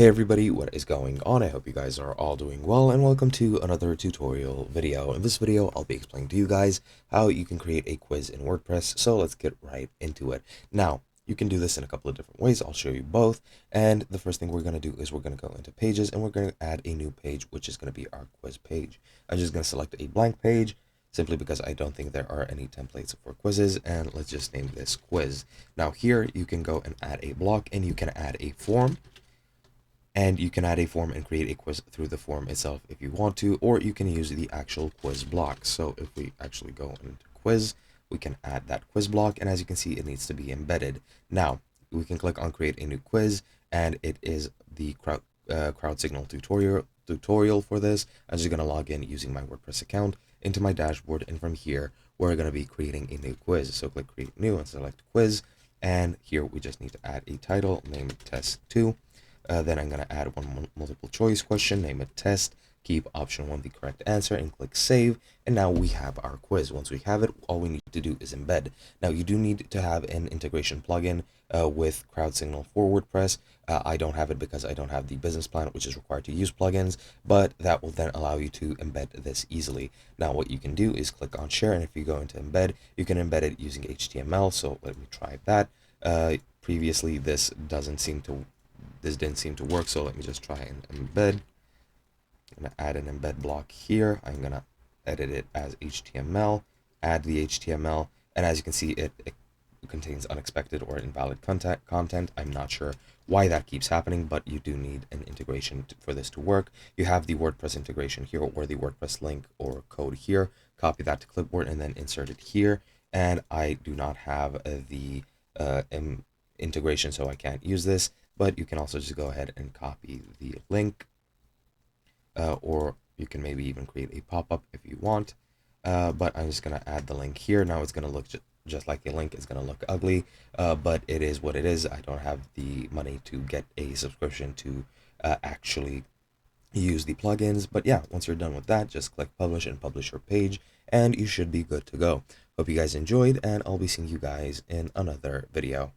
Hey everybody, what is going on? I hope you guys are all doing well, and welcome to another tutorial video. In this video, I'll be explaining to you guys how you can create a quiz in WordPress, so let's get right into it. Now, you can do this in a couple of different ways. I'll show you both, and the first thing we're going to do is we're going to go into pages, and we're going to add a new page, which is going to be our quiz page. I'm just going to select a blank page, simply because I don't think there are any templates for quizzes, and let's just name this quiz. Now here, you can go and add a block, and you can add a form. And you can add a form and create a quiz through the form itself if you want to, or you can use the actual quiz block. So if we actually go into quiz, we can add that quiz block, and as you can see, it needs to be embedded. Now we can click on create a new quiz, and it is the crowd signal tutorial for this. I'm just going to log in using my WordPress account into my dashboard, and from here we're going to be creating a new quiz. So click create new and select quiz, and here we just need to add a title, name it test 2. Then I'm going to add one multiple choice question, name it test, keep option 1 the correct answer, and click save. And now we have our quiz. Once we have it, all we need to do is embed. Now you do need to have an integration plugin with Crowd Signal for WordPress. I don't have it because I don't have the business plan, which is required to use plugins, but that will then allow you to embed this easily. Now what you can do is click on share, and if you go into embed, you can embed it using HTML. So let me try that. Previously this didn't seem to work, so let me just try and embed. I'm going to add an embed block here. I'm going to edit it as HTML, add the HTML, and as you can see, it contains unexpected or invalid content. I'm not sure why that keeps happening, but you do need an integration for this to work. You have the WordPress integration here, or the WordPress link or code here. Copy that to clipboard and then insert it here. And I do not have the integration, so I can't use this. But you can also just go ahead and copy the link, or you can maybe even create a pop-up if you want. But I'm just going to add the link here. Now it's going to look just like a link. It's going to look ugly, but it is what it is. I don't have the money to get a subscription to actually use the plugins. But yeah, once you're done with that, just click publish and publish your page, and you should be good to go. Hope you guys enjoyed, and I'll be seeing you guys in another video.